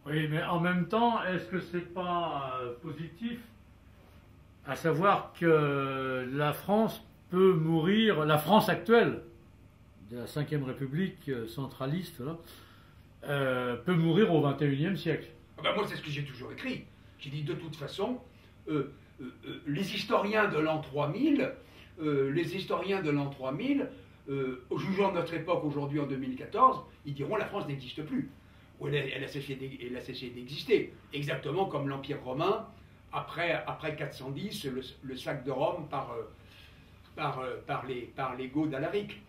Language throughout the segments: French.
Oui, mais en même temps, est-ce que c'est pas positif, à savoir que la France peut mourir, la France actuelle, de la Ve République centraliste, là, peut mourir au XXIe siècle. Ah ben moi, c'est ce que j'ai toujours écrit. J'ai dit de toute façon, les historiens de l'an 3000, les historiens de l'an 3000, jugeant de notre époque aujourd'hui en 2014, ils diront la France n'existe plus. Ou elle a cessé d'exister. Exactement comme l'Empire romain, après 410, le sac de Rome par les Goths d'Alaric.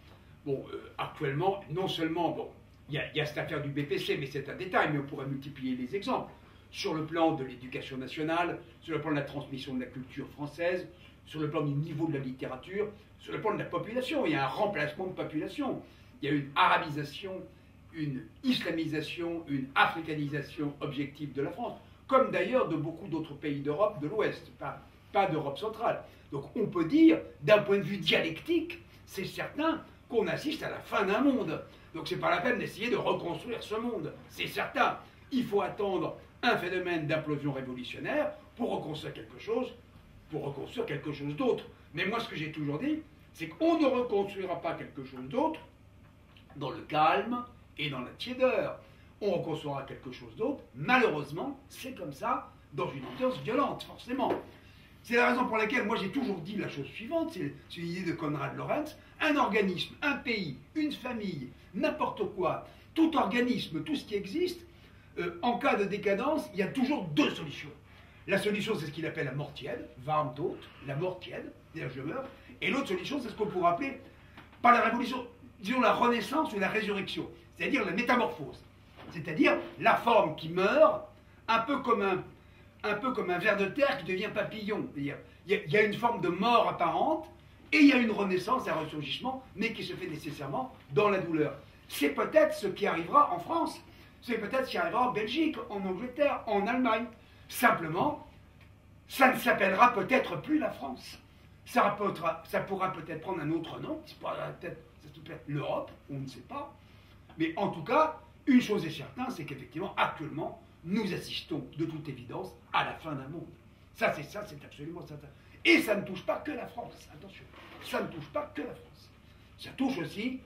Bon, actuellement, non seulement, bon, il y a cette affaire du BPC, mais c'est un détail, mais on pourrait multiplier les exemples. Sur le plan de l'éducation nationale, sur le plan de la transmission de la culture française, sur le plan du niveau de la littérature, sur le plan de la population. Il y a un remplacement de population. Il y a une arabisation, une islamisation, une africanisation objective de la France, comme d'ailleurs de beaucoup d'autres pays d'Europe de l'Ouest, pas d'Europe centrale. Donc on peut dire, d'un point de vue dialectique, c'est certain qu'on assiste à la fin d'un monde. Donc c'est pas la peine d'essayer de reconstruire ce monde, c'est certain. Il faut attendre un phénomène d'implosion révolutionnaire pour reconstruire quelque chose d'autre. Mais moi ce que j'ai toujours dit, c'est qu'on ne reconstruira pas quelque chose d'autre dans le calme et dans la tiédeur. On reconstruira quelque chose d'autre, malheureusement, c'est comme ça, dans une ambiance violente, forcément. C'est la raison pour laquelle moi j'ai toujours dit la chose suivante, c'est l'idée de Konrad Lorenz, un organisme, un pays, une famille, n'importe quoi, tout organisme, tout ce qui existe, en cas de décadence, il y a toujours deux solutions. La solution, c'est ce qu'il appelle la mort tiède, warm tot, la mort tiède, c'est-à-dire je meurs, et l'autre solution, c'est ce qu'on pourrait appeler, par la révolution, disons la renaissance ou la résurrection, c'est-à-dire la métamorphose, c'est-à-dire la forme qui meurt, un peu comme un ver de terre qui devient papillon. Il y a une forme de mort apparente, et il y a une renaissance, un ressurgissement, mais qui se fait nécessairement dans la douleur. C'est peut-être ce qui arrivera en France, c'est peut-être ce qui arrivera en Belgique, en Angleterre, en Allemagne. Simplement, ça ne s'appellera peut-être plus la France. Ça pourra peut-être prendre un autre nom, ça pourra peut-être l'Europe, on ne sait pas. Mais en tout cas, une chose est certaine, c'est qu'effectivement, actuellement, nous assistons de toute évidence à la fin d'un monde. Ça, c'est absolument certain. Et ça ne touche pas que la France, attention. Ça ne touche pas que la France. Ça touche aussi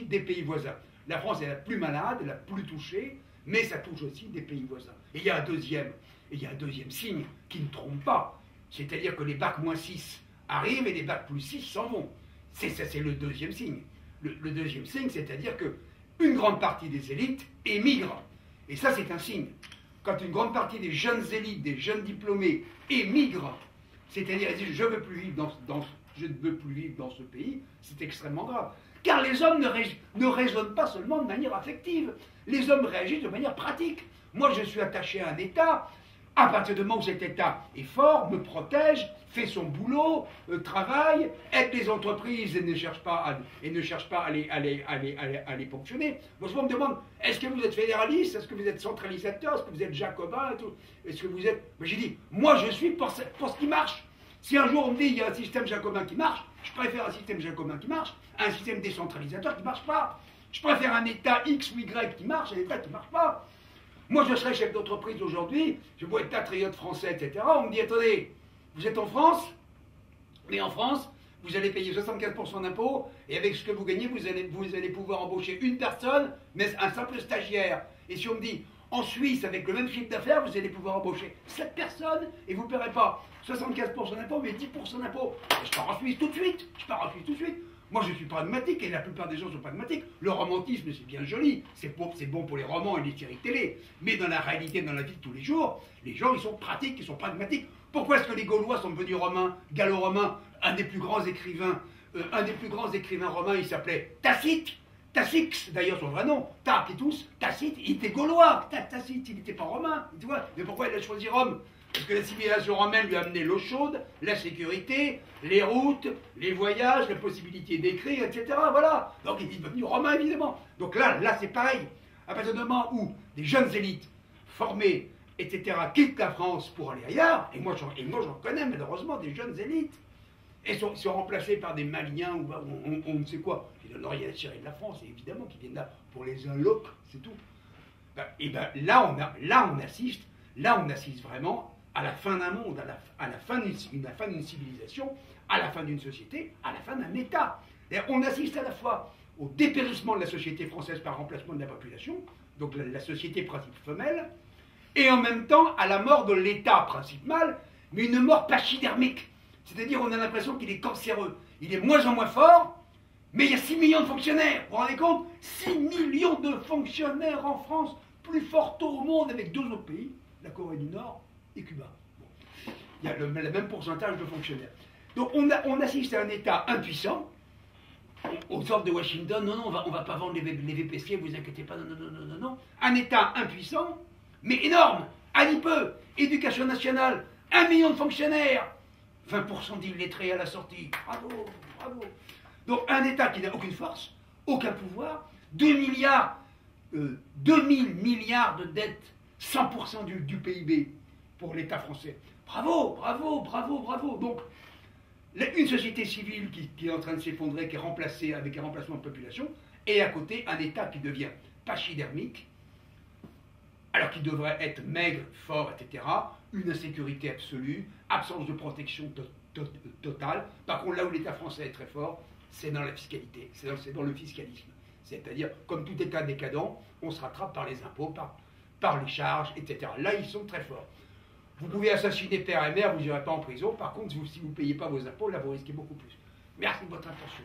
des pays voisins. La France est la plus malade, la plus touchée, mais ça touche aussi des pays voisins. Et il y a un deuxième signe qui ne trompe pas. C'est-à-dire que les bacs -6 arrivent et les bacs +6 s'en vont. C'est le deuxième signe. Le deuxième signe, c'est-à-dire qu'une grande partie des élites émigrent. Et ça, c'est un signe. Quand une grande partie des jeunes élites, des jeunes diplômés émigrent, c'est-à-dire ils disent je ne veux plus vivre dans ce pays, c'est extrêmement grave. Car les hommes ne raisonnent pas seulement de manière affective. Les hommes réagissent de manière pratique. Moi, je suis attaché à un État. À partir du moment où cet État est fort, me protège, fait son boulot, travaille, aide les entreprises et ne cherche pas à les ponctionner. Moi, souvent, on me demande, est-ce que vous êtes fédéraliste? Est-ce que vous êtes centralisateur? Est-ce que vous êtes jacobin et tout? Est-ce que vous êtes... Mais j'ai dit, moi, je suis pour ce qui marche. Si un jour on me dit, il y a un système jacobin qui marche, je préfère un système jacobin qui marche à un système décentralisateur qui ne marche pas. Je préfère un État X ou Y qui marche à un État qui ne marche pas. Moi, je serais chef d'entreprise aujourd'hui, je pourrais être patriote français, etc. On me dit, attendez, vous êtes en France, mais en France, vous allez payer 75% d'impôts, et avec ce que vous gagnez, vous allez pouvoir embaucher une personne, mais un simple stagiaire. Et si on me dit, en Suisse, avec le même chiffre d'affaires, vous allez pouvoir embaucher 7 personnes, et vous ne paierez pas 75% d'impôts, mais 10% d'impôts. Je pars en Suisse tout de suite, Moi, je suis pragmatique, et la plupart des gens sont pragmatiques. Le romantisme, c'est bien joli, c'est bon pour les romans et les séries télé. Mais dans la réalité, dans la vie de tous les jours, les gens, ils sont pratiques, ils sont pragmatiques. Pourquoi est-ce que les Gaulois sont devenus romains, gallo-romains? Un des plus grands écrivains romains, il s'appelait Tacite. Tacite, d'ailleurs son vrai nom, Tacitus, Tacite, il était gaulois. Tacite, il n'était pas romain, tu vois. Mais pourquoi il a choisi Rome? Parce que la civilisation romaine lui a amené l'eau chaude, la sécurité, les routes, les voyages, la possibilité d'écrire, etc. Voilà. Donc il est devenu romain, évidemment. Donc là c'est pareil. À partir du moment où des jeunes élites formées, etc., quittent la France pour aller ailleurs, et moi j'en connais malheureusement des jeunes élites, et sont remplacés par des Maliens ou on ne sait quoi, qui donnent rien à tirer de la France, et évidemment qui viennent là pour les allocs, c'est tout. Là, on assiste vraiment à la fin d'un monde, à la fin d'une civilisation, à la fin d'une société, à la fin d'un État. On assiste à la fois au dépérissement de la société française par remplacement de la population, donc la société principe femelle, et en même temps à la mort de l'État principe mâle, mais une mort pachydermique. C'est-à-dire on a l'impression qu'il est cancéreux. Il est de moins en moins fort, mais il y a 6 millions de fonctionnaires. Vous vous rendez compte? 6 millions de fonctionnaires en France, plus fort taux au monde avec 2 autres pays, la Corée du Nord et Cuba. Bon. Il y a le même pourcentage de fonctionnaires. Donc on assiste à un État impuissant, aux ordres de Washington. Non, non, on va pas vendre les VPC, vous inquiétez pas, non. Un État impuissant, mais énorme, adipeux, éducation nationale, 1 million de fonctionnaires, 20% d'illettrés à la sortie. Bravo, bravo. Donc un État qui n'a aucune force, aucun pouvoir, 2000 milliards de dettes, 100% du PIB pour l'État français. Bravo, bravo, bravo, bravo. Donc une société civile qui est en train de s'effondrer, qui est remplacée avec un remplacement de population, et à côté un État qui devient pachydermique, alors qu'il devrait être maigre, fort, etc. Une insécurité absolue, absence de protection totale. Par contre, là où l'État français est très fort, c'est dans la fiscalité, c'est dans le fiscalisme. C'est-à-dire, comme tout État décadent, on se rattrape par les impôts, par les charges, etc. Là, ils sont très forts. Vous pouvez assassiner père et mère, vous n'irez pas en prison. Par contre, si vous ne payez pas vos impôts, là, vous risquez beaucoup plus. Merci de votre attention.